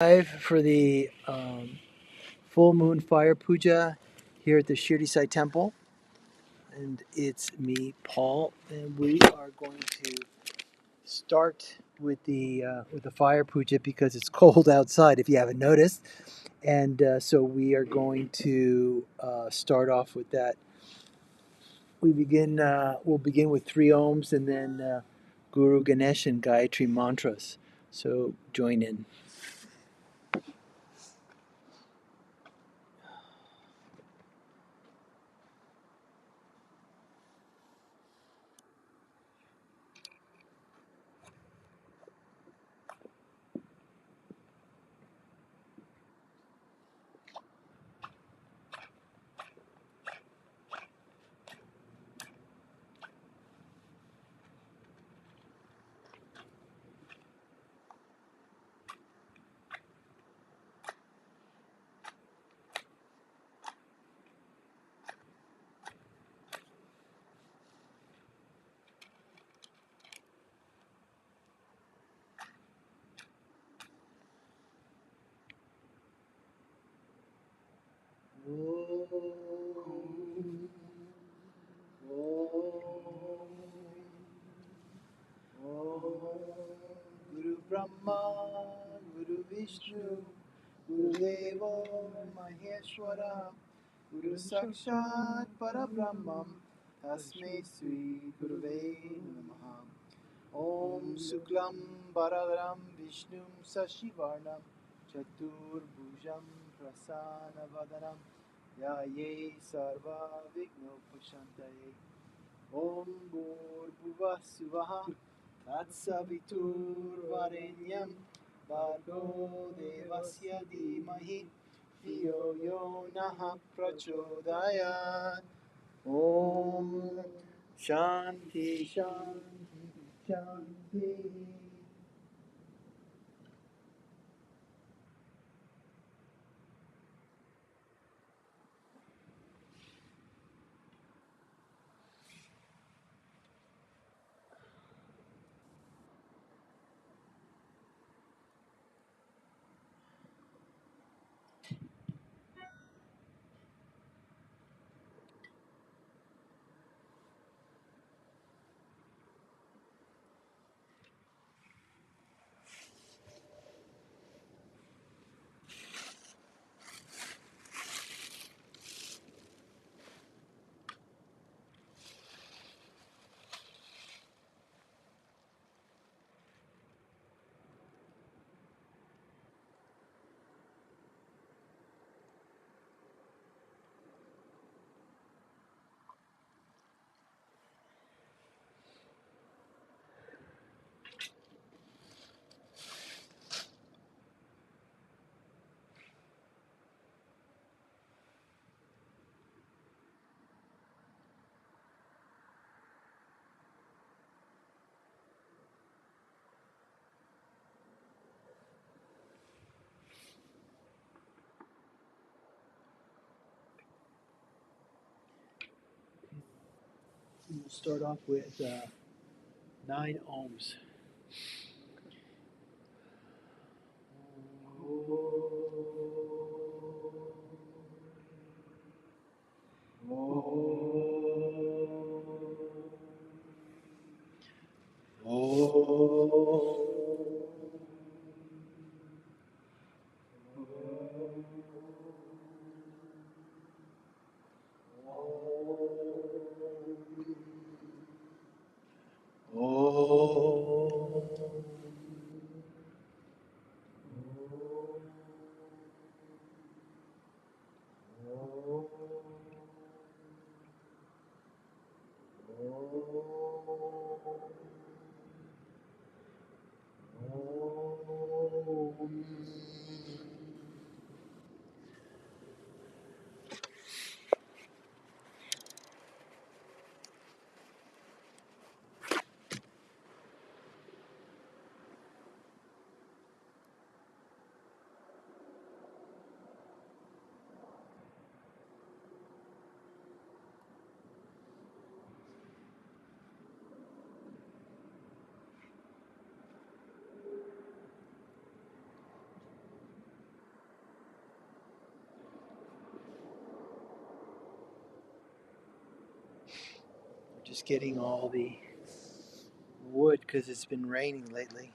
Live for the full moon fire puja here at the Shirdi Sai Temple, and it's me, Paul, and we are going to start with the fire puja because it's cold outside. If you haven't noticed, and so we are going to start off with that. We'll begin with three ohms and then Guru Ganesh and Gayatri mantras. So join in. Guru Brahma, Guru Vishnu, Guru Devo Maheshwara, Guru Sakshat Parabrahmam, Tasmai Sri Gurave Namaha. Om Suklam Bharadram Vishnu Sashivarnam Chatur Bhujam Prasana Vadanam Yaye Sarva Vigno Pashantaye. Om Bhur Bhuvah Suvah Tatsavitur Varenyam Bhargo Devasya Dhimahi Dhiyo Yo Naha Prachodayat. Om Shanti Shanti Shanti. We'll start off with 9 ohms. just getting all the wood because it's been raining lately.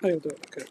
I'll do it. Okay.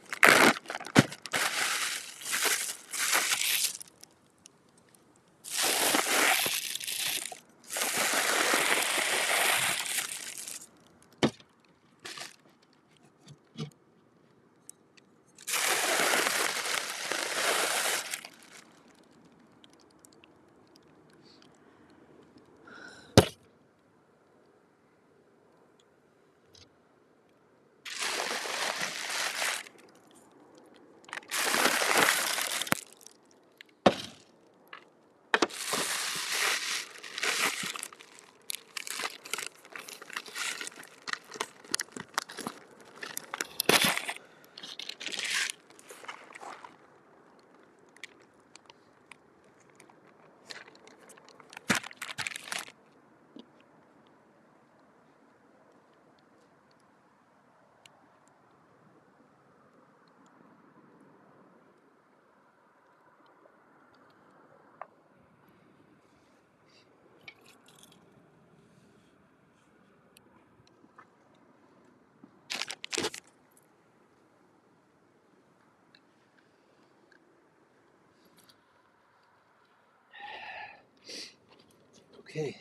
Okay,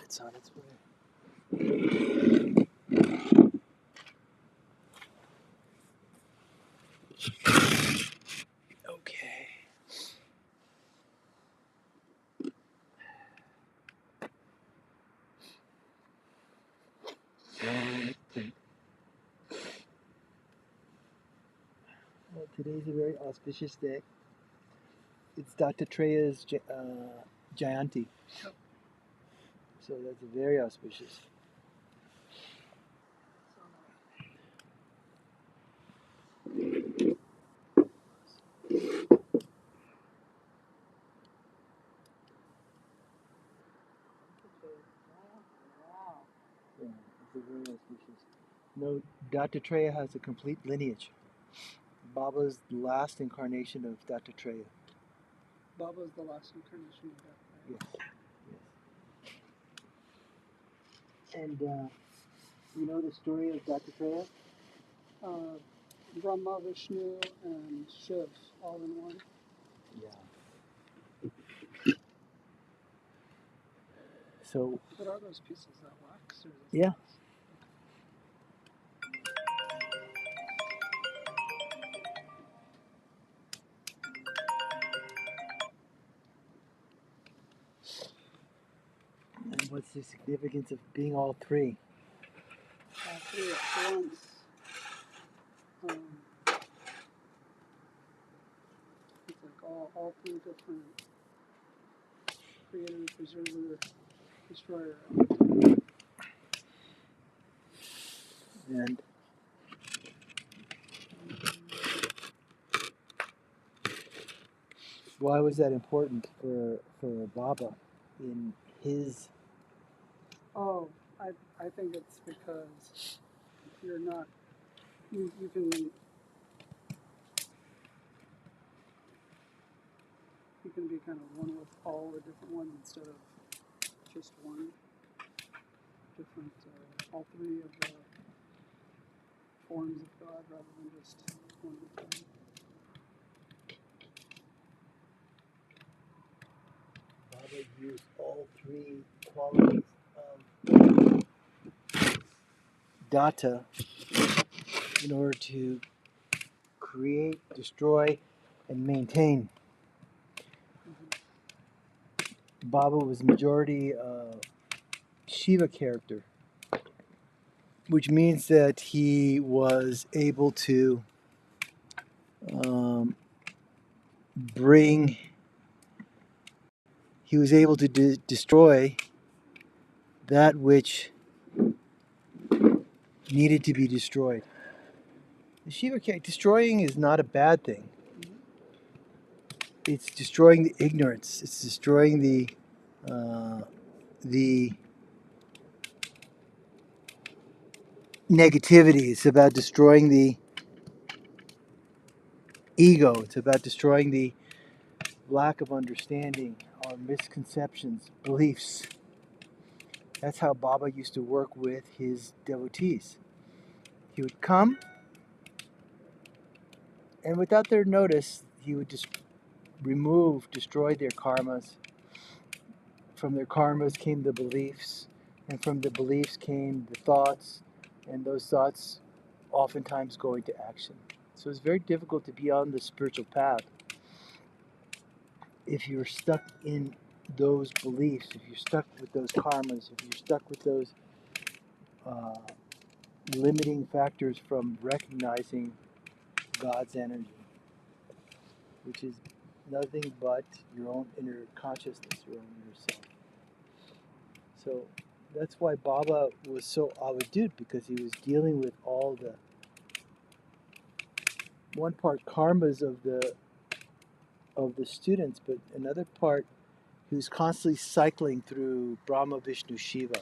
it's on its way. Okay. We'll Today's a very auspicious day. It's Dattatreya's Jayanti. Yep. So that's very auspicious. Yeah, it's a very auspicious. No, Dattatreya has a complete lineage. Baba's the last incarnation of Dattatreya. Baba is the last incarnation of that. Yes, yes. And you know the story of Dattatreya? Brahma, Vishnu, and Shiv all in one. Yeah. So. What are those pieces? That wax? Or is it Yeah. And what's the significance of being all three? All three at once. It's like all three different creator, preserver, destroyer. And why was that important for Baba in his? Oh, I think it's because you're not you can be kind of one with all the different ones instead of just one. Different all three of the forms of God rather than just one at a time. Baba used all three qualities of Datta in order to create, destroy, and maintain. Baba was majority Shiva character, which means that he was able to um, bring, he was able to destroy that which needed to be destroyed. The Shiva character, destroying is not a bad thing. It's destroying the ignorance. It's destroying the negativity. It's about destroying the ego. It's about destroying the lack of understanding or misconceptions, beliefs. That's how Baba used to work with his devotees. He would come, and without their notice, he would just destroy their karmas. From their karmas came the beliefs, and from the beliefs came the thoughts, and those thoughts oftentimes go into action. So it's very difficult to be on the spiritual path if you're stuck in those beliefs, if you're stuck with those karmas, if you're stuck with those limiting factors from recognizing God's energy, which is nothing but your own inner consciousness, your own inner self. So that's why Baba was so avadut, because he was dealing with all the one part karmas of the students, but another part he was constantly cycling through Brahma, Vishnu, Shiva,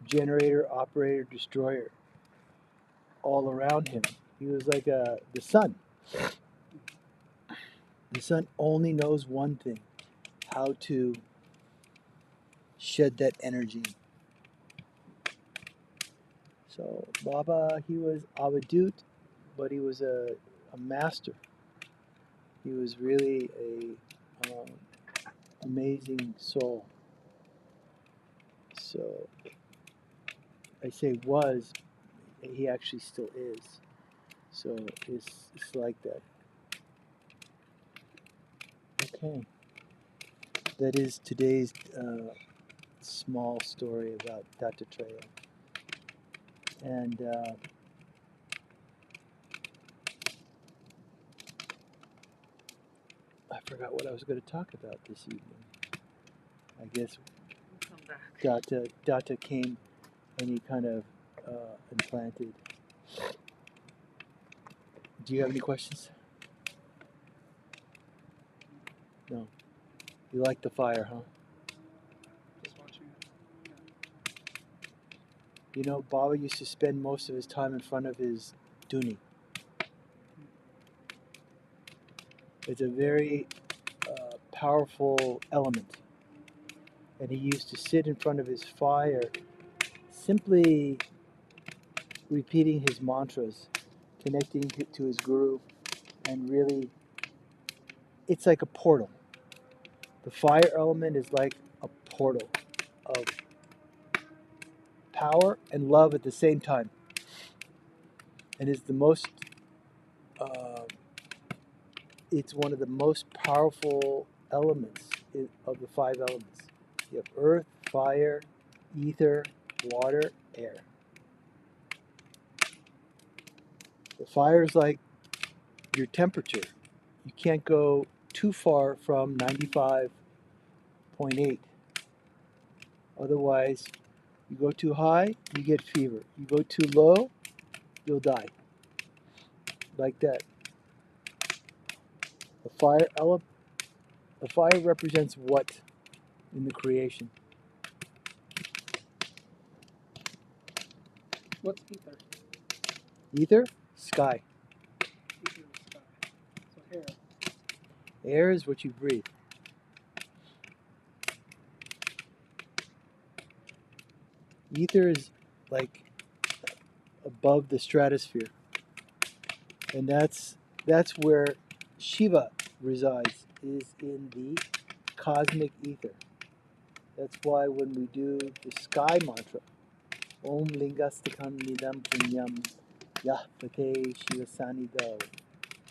generator, operator, destroyer, all around him. He was like the sun. The sun only knows one thing: how to shed that energy. So Baba, he was avadut, but he was a master. He was really a amazing soul. So I say was, he actually still is. So it's like that. Okay, that is today's small story about Dattatreya. And I forgot what I was going to talk about this evening. I guess We'll come back. Data came and he kind of implanted. Do you have any questions? No. You like the fire, huh? Just watching it. Yeah. You know, Baba used to spend most of his time in front of his duni. It's a very powerful element. And he used to sit in front of his fire, simply repeating his mantras, connecting to his guru, and really, it's like a portal. The fire element is like a portal of power and love at the same time, and is the most. Uh, it's one of the most powerful elements of the five elements. You have earth, fire, ether, water, air. The fire is like your temperature. You can't go too far from 95.8. Otherwise, you go too high, you get fever. You go too low, you'll die. Like that. The fire element, the fire represents what in the creation? What's ether? Ether, sky. Ether is sky. So air. Air is what you breathe. Ether is like above the stratosphere. And that's where Shiva resides, is in the cosmic ether. That's why when we do the sky mantra, Om Lingastakam Nidam Punyam Yah Pate Shiva Sanido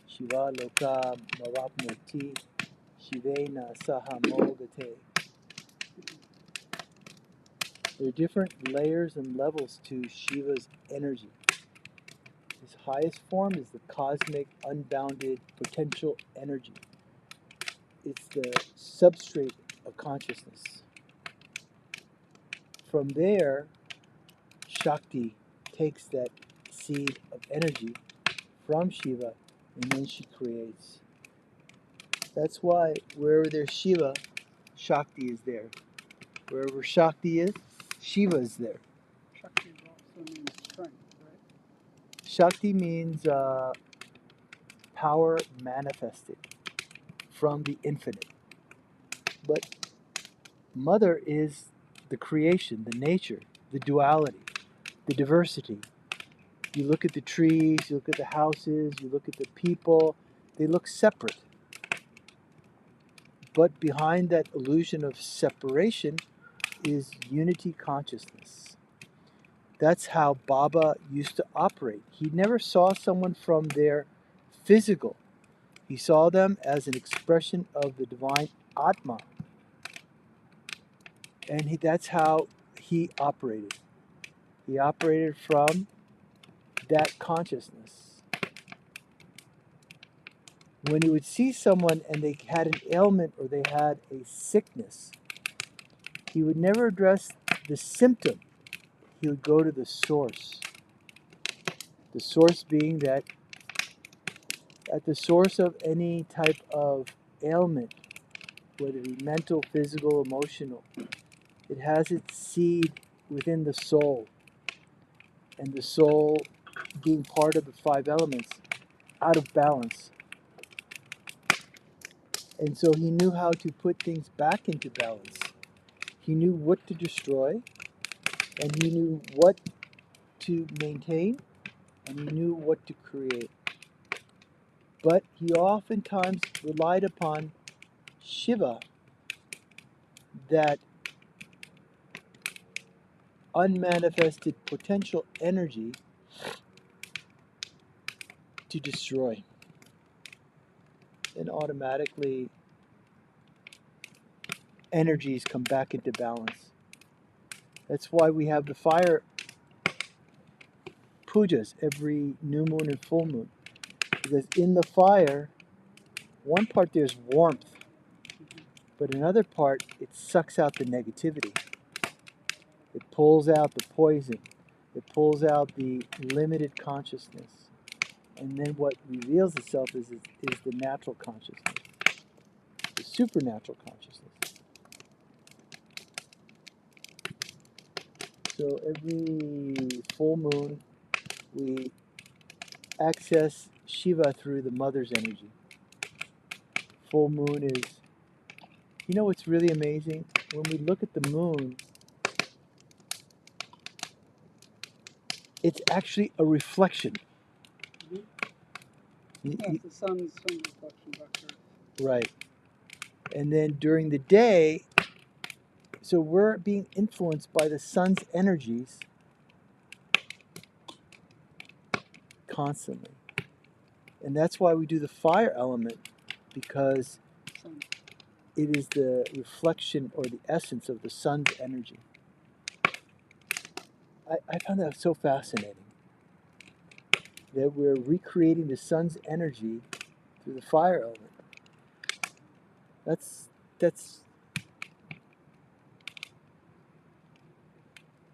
Shiva Loka Mavapmurti Shivena Saha Mogate. There are different layers and levels to Shiva's energy. His highest form is the cosmic, unbounded potential energy. It's the substrate of consciousness. From there, Shakti takes that seed of energy from Shiva and then she creates. That's why wherever there's Shiva, Shakti is there. Wherever Shakti is, Shiva is there. Shakti also means strength, right? Shakti means power manifested from the infinite. But Mother is the creation, the nature, the duality, the diversity. You look at the trees, you look at the houses, you look at the people, they look separate. But behind that illusion of separation is unity consciousness. That's how Baba used to operate. He never saw someone from their physical. He saw them as an expression of the divine Atma. And that's how he operated. He operated from that consciousness. When he would see someone and they had an ailment or they had a sickness, he would never address the symptom. He would go to the source. The source being that at the source of any type of ailment, whether it be mental, physical, emotional, it has its seed within the soul. And the soul, being part of the five elements, out of balance. And so he knew how to put things back into balance. He knew what to destroy, and he knew what to maintain, and he knew what to create. But he oftentimes relied upon Shiva, that unmanifested potential energy, to destroy. And automatically energies come back into balance. That's why we have the fire pujas every new moon and full moon. Because in the fire, one part there's warmth, but another part it sucks out the negativity. It pulls out the poison. It pulls out the limited consciousness. And then what reveals itself is the natural consciousness, the supernatural consciousness. So every full moon, we access Shiva through the mother's energy. Full moon is, you know what's really amazing? When we look at the moon, it's actually a reflection. Yeah, the sun's sun reflection back there. Right. And then during the day, so we're being influenced by the sun's energies constantly. And that's why we do the fire element, because it is the reflection or the essence of the sun's energy. I found that so fascinating, that we're recreating the sun's energy through the fire element. That's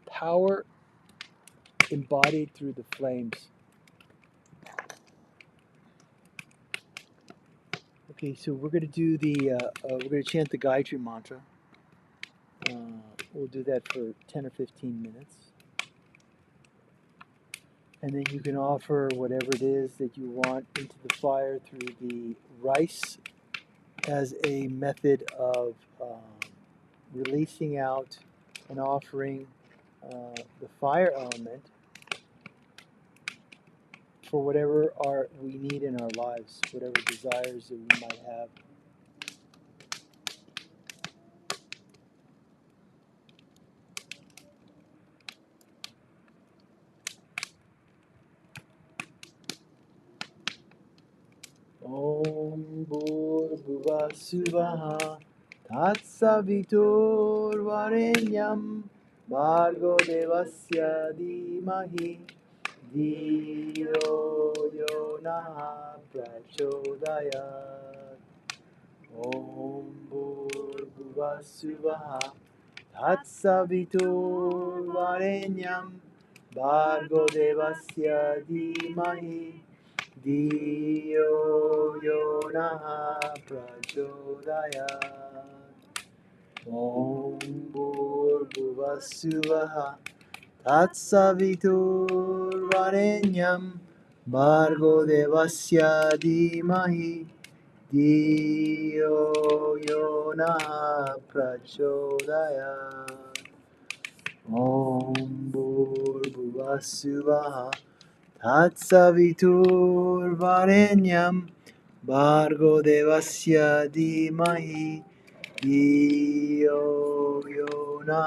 power embodied through the flames. Okay, so we're going to do we're going to chant the Gayatri mantra. We'll do that for 10 or 15 minutes. And then you can offer whatever it is that you want into the fire through the rice as a method of releasing out and offering the fire element for whatever we need in our lives, whatever desires that we might have. Om Bhurбhuva Suvah Tatsavitur Varenyam Bhargo Devasya Dhimahi Dhiyo Yona Prachodayat. Om Bhurбhuva Suvah Tatsavitur Varenyam Bhargo Devasya Dhimahi Dhiyo Yona Prachodayat. Om Bhurбhuva Suvah Tatsavitur Varenyam Bhargo Devasya Dhimahi Dhiyo Yona Prachodayat. Om Bhurбhuva Suvah Tatsavitur Varenyam Bhargo Devasya Dhimahi Dhiyo Yona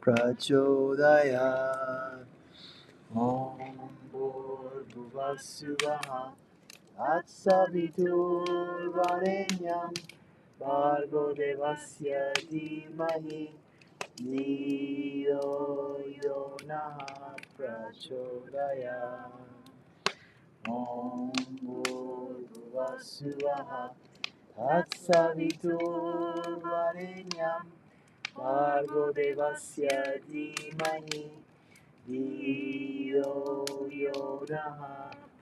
Prachodayat. Om Bhurбhuva Suvah Tatsavitur Varenyam Bhargo Devasya Dhimahi Dhiyo Yona Prachodayat. Om Bhurбhuva Suvah Tatsavitur Varenyam Bhargo Devasya Dhimahi Dhiyo Yona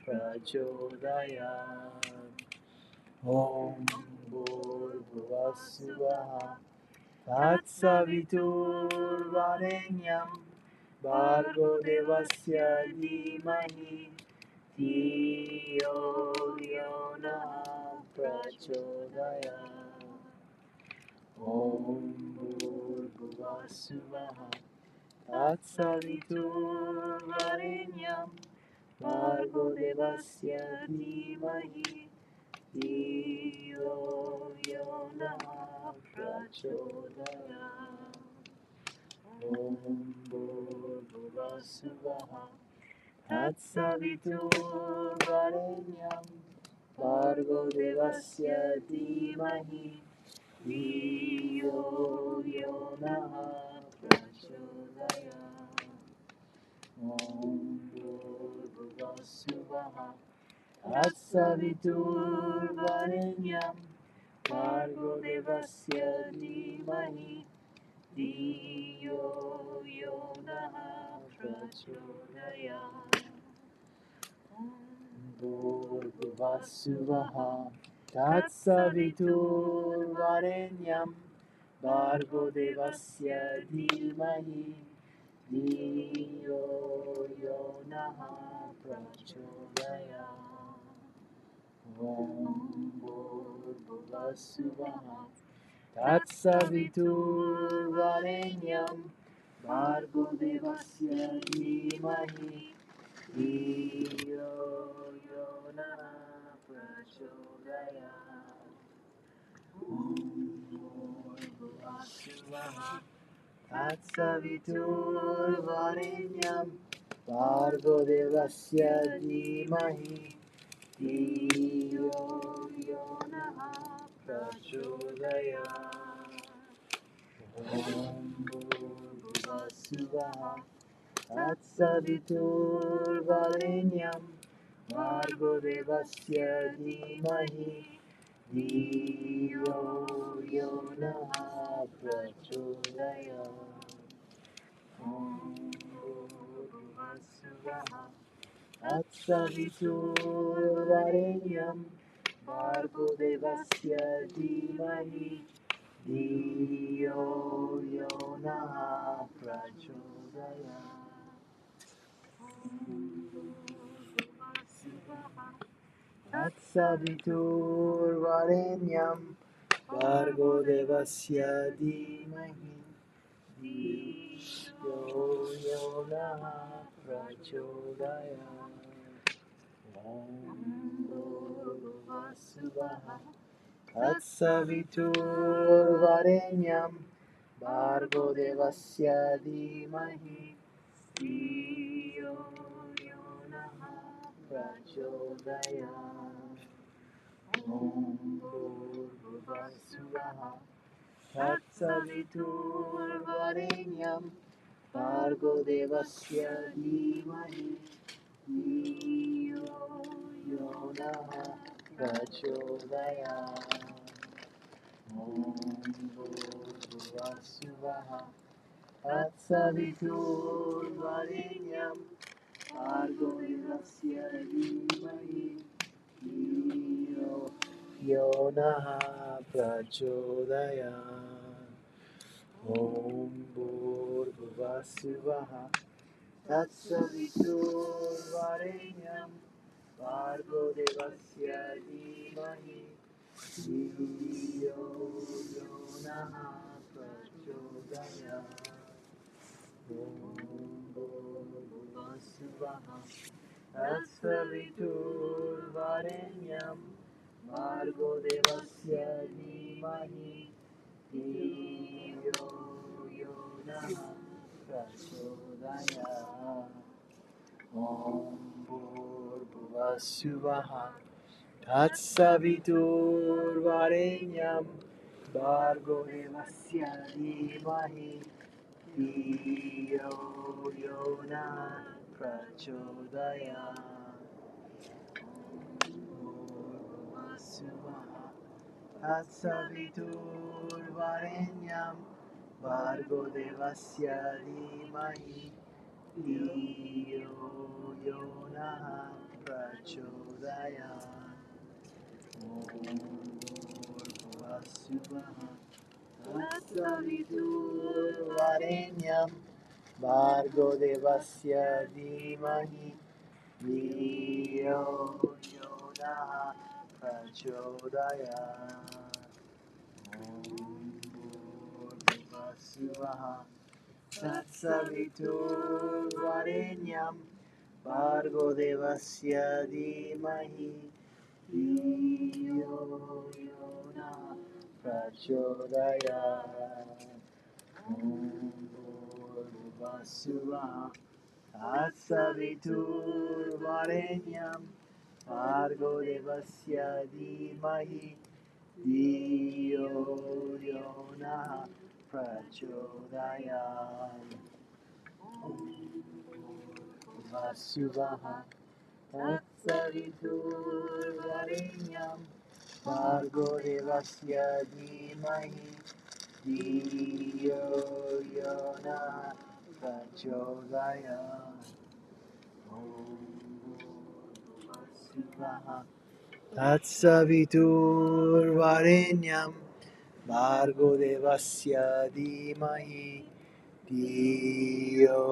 Prachodayat. Om Bhurбhuva Suvah Tatsavitur Varenyam Bhargo Devasya Dhimahi Dhiyo Yona Prachodayat. Om Bhurбhuva Suvah Tatsavitur Varenyam Bhargo Devasya Dhimahi Dhiyo Yona Prachodayat. Om Bhurбhuva Suvah Tatsavitur Varenyam Bhargo Devasya Dhimahi Dhiyo Yona Prachodayat. Om Bhurбhuva Suvah तत्सवितुर्वरेण्यं भर्गो देवस्य धीमहि धियो यो नः प्रचोदयात् भूर्भुवस्सुवः तत्सवितुर्वरेण्यं भर्गो देवस्य धीमहि धियो यो नः प्रचोदयात् ॐ भूर्भुवस्सुवः तत्सवितुर्वरेण्यं भर्गो देवस्य धीमहि धियो यो नः प्रचोदयात् ॐ भूर्भुवस्सुवः तत्सवितुर्वरेण्यं भर्गो देवस्य धीमहि धियो यो नः प्रचोदयात् ॐ भूर्भुवस्सुवः तत्सवितुर्वरेण्यं भर्गो देवस्य धीमहि धियो यो नः प्रचोदयात् ॐ भूर्भुवस्सुवः तत्सवितुर्वरेण्यं भर्गो देवस्य धीमहि धियो यो नः प्रचोदयात् तत्सवितुर्वरेण्यं भर्गो देवस्य धीमहि धियो यो नः प्रचोदयात् ॐ भूर्भुवस्सुवः तत्सवितुर्वरेण्यं भर्गो देवस्य धीमहि धियो यो नः प्रचोदयात् ॐ भूर्भुवस्सुवः तत्सवितुर्वरेण्यं भर्गो देवस्य धीमहि धियो यो नः प्रचोदयात् ॐ भूर्भुवस्सुवः तत्सवितुर्वरेण्यं भर्गो देवस्य धीमहि धियो यो नः प्रचोदयात् ॐ भूर्भुवस्सुवः तत्सवितुर्वरेण्यं भर्गो देवस्य धीमहि धियो यो नः प्रचोदयात् ॐ भूर्भुवस्सुवः तत्सवितुर्वरेण्यं भर्गो देवस्य धीमहि धियो यो नः प्रचोदयात् ॐ भूर्भुवस्सुवः तत्सवितुर्वरेण्यं भर्गो देवस्य धीमहि धियो यो नः प्रचोदयात् भूर्भुवस्सुवः तत्सवितुर्वरेण्यं भर्गो देवस्य धीमहि धियो यो नः प्रचोदयात् ॐ भूर्भुवस्सुवः तत्सवितुर्वरेण्यं भर्गो देवस्य धीमहि धियो यो नः प्रचोदयात् ॐ भूर्भुवस्सुवः तत्सवितुर्वरेण्यं भर्गो देवस्य धीमहि धियो यो नः प्रचोदयात् ॐ भूर्भुवस्सुवः तत्सवितुर्वरेण्यं भर्गो देवस्य धीमहि धियो यो नः प्रचोदयात् भूर्भुवस्सुवः Tatsaviturvarenyam Bhargo Devasya Dhimahi Dhiyo Yona Prachodayat. Tatsaviturvarenyam Bhargo Devasya Dhimahi Dhiyo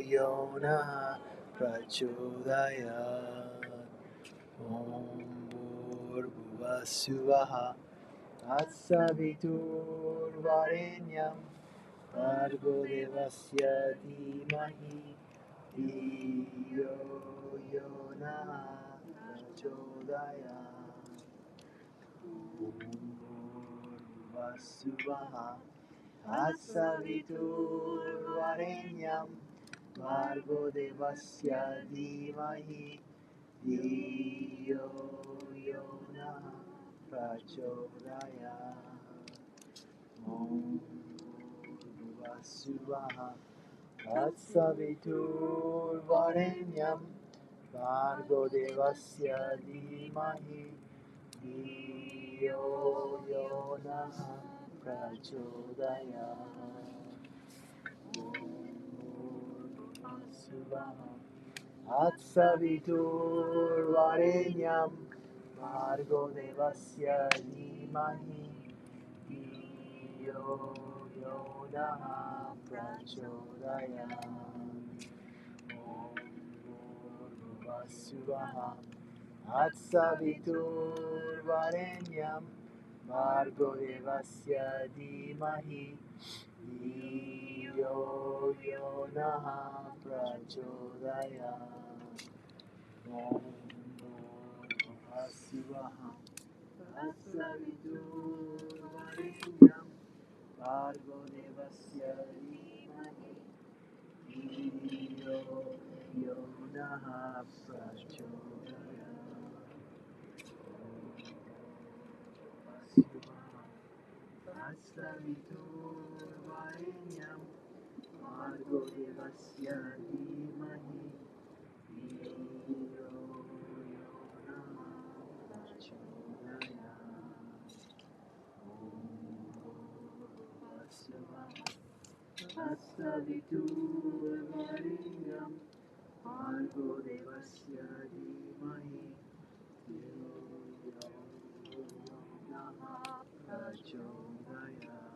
Yona Prachodayat. Om Bhurvasvaha Tatsaviturvarenyam Bhargo Devasya Dhimahi Dhiyo Yona Prachodayat. Om Bhurvasvaha Tatsaviturvarenyam Bhargo Devasya Dhimahi Dhiyo Yona Prachodayat. Om Bhurvasvaha Tatsaviturvarenyam Bhargo Devasya Dhimahi Dhiyo Yona Prachodayat. Om Bhurvasvaha Tatsaviturvarenyam Bhargo Devasya Dhimahi Dhiyo Yona Prachodayat. Om Bhurvasvaha Tatsaviturvarenyam Bhargo Devasya Dhimahi Dhiyo Yona Prachodayat. Om Bhurvasvaha Tatsaviturvarenyam Bhargo Devasya Dhimahi Dhiyo Yona Prachodayat. Tatsaviturvarenyam Bhargo Devasya Dhimahi Dhiyo Yona Prachodayat. Tatsaviturvarenyam Bhargo Devasya Dhimahi Dhiyo Yona Prachodayat.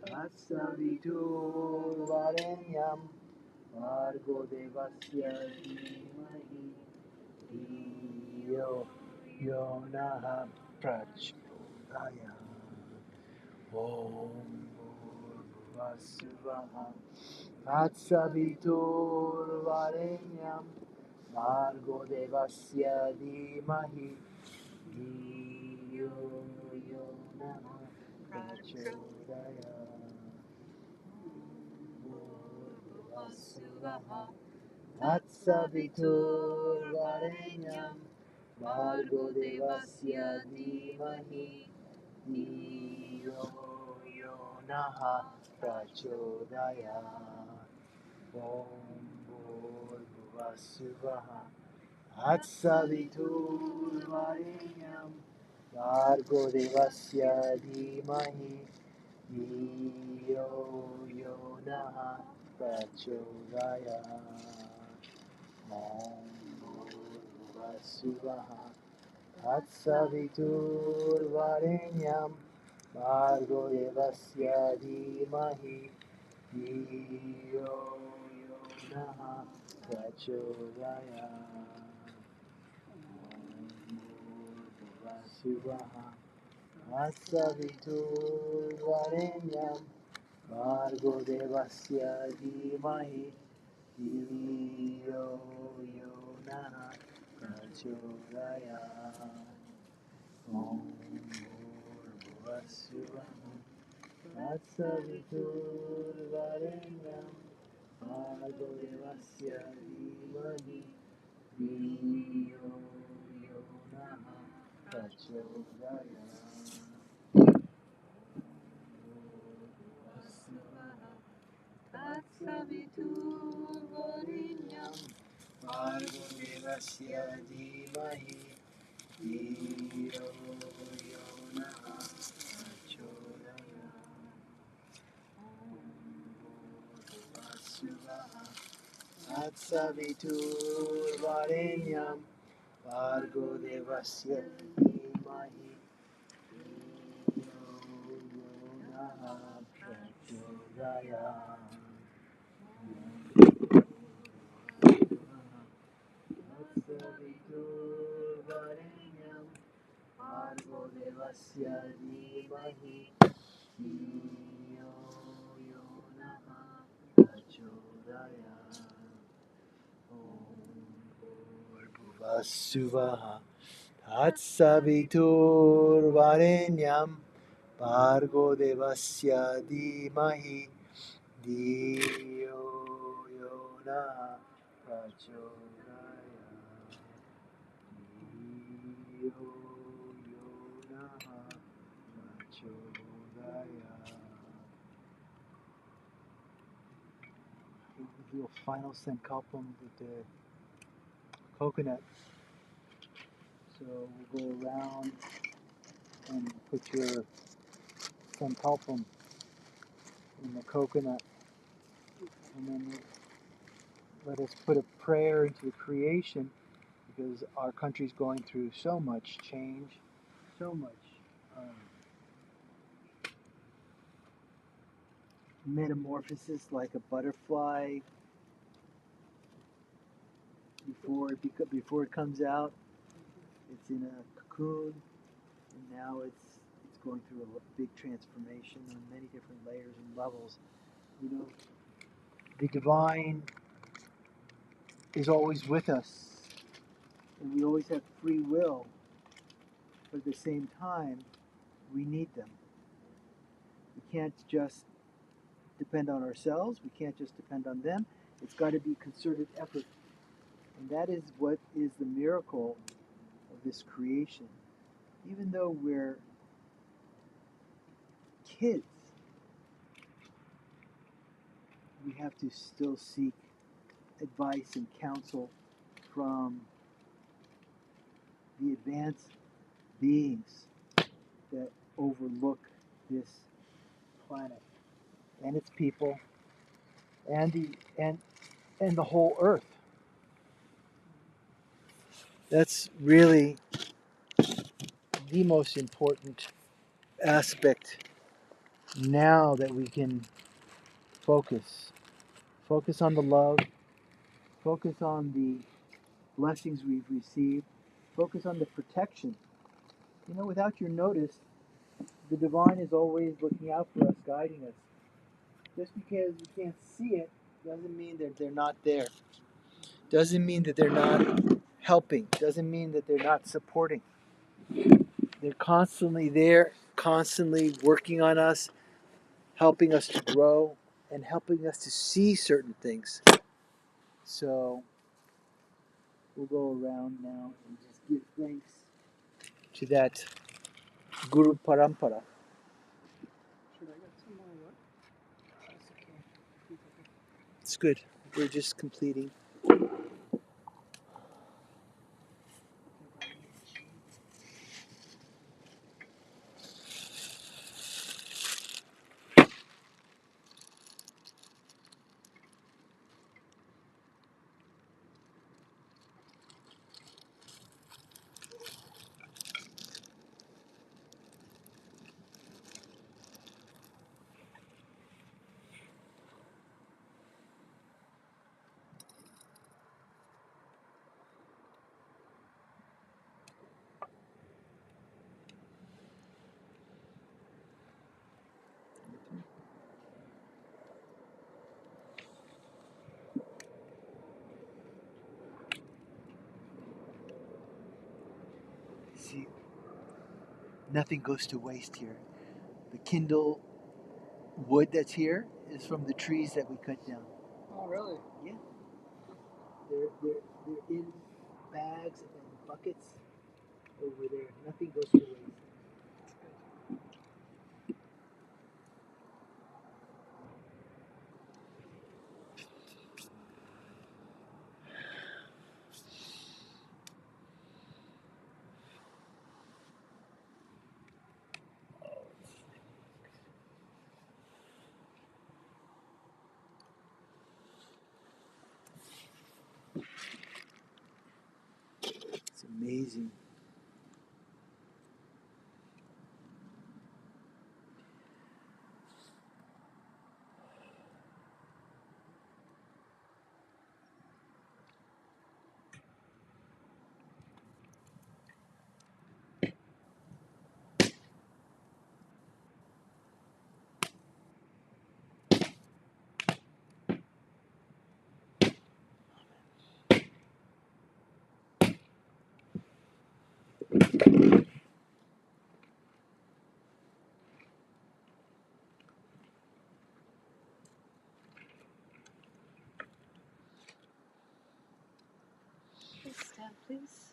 Tatsaviturvarenyam Bhargo Devasya Dhimahi Dhiyo Yona Prachodayat. Om Bhurvasvaha Tatsaviturvarenyam Bhargo Devasya Dhimahi Dhiyo Yona Prachodayat. Bhurvasvaha Tatsaviturvarenyam Bhargo Devasya Dhimahi Dhiyo Yona Prachodayat. Om Bhurvasvaha Tatsaviturvarenyam Bhargo Devasya Dhimahi Dhiyo Yona Prachodayat. Om Bhurvasvaha Tatsaviturvarenyam Bhargo Devasya Dhimahi Dhiyo Yona Prachodayat. Bhurvasvaha Tatsaviturvarenyam Bhargo Devasya Dhimahi Dhiyo Yona Prachodayat. Om Bhurvasvaha Tatsaviturvarenyam Bhargo Devasya Dhimahi Dhiyo Yona Prachodayat. Saviturvarenyam Bhargo Devasya Dhimahi Dhiyo Yona Prachodayam Saviturvarenyam Bhargo Devasya Dhimahi Dhiyo Yona Prachodayam Saviturvarenyam Bhargo Devasya Dhimahi Dhiyo Yona Prachodayam Vasubhaha Tatsaviturvarenyam Bhargo Devasya Dhimahi Dhiyo Yona Prachodayam Dhiyo Yona Prachodayam. We'll do a final sankalpam with the coconut. So we'll go around and put your sankalpam in the coconut, and then let us put a prayer into the creation, because our country's going through so much change, so much metamorphosis, like a butterfly before it comes out. It's in a cocoon, and now it's going through a big transformation on many different layers and levels. You know, the divine is always with us, and we always have free will, but at the same time, we need them. We can't just depend on ourselves, we can't just depend on them. It's got to be concerted effort. And that is what is the miracle of this creation. Even though we're kids, we have to still seek advice and counsel from the advanced beings that overlook this planet and its people and the whole earth. That's really the most important aspect now, that we can focus on the love, focus on the blessings we've received, focus on the protection. You know, without your notice, the divine is always looking out for us, guiding us. Just because you can't see it doesn't mean that they're not there. Doesn't mean that they're not helping. Doesn't mean that they're not supporting. They're constantly there, constantly working on us, helping us to grow, and helping us to see certain things. So we'll go around now and just give thanks to that Guru Parampara. Should I get some more what? That's okay. It's good. We're just completing. See, nothing goes to waste here. The Kindle wood that's here is from the trees that we cut down. Oh, really? Yeah. They're in bags and buckets over there. Nothing goes to waste. amazing. Stand, please.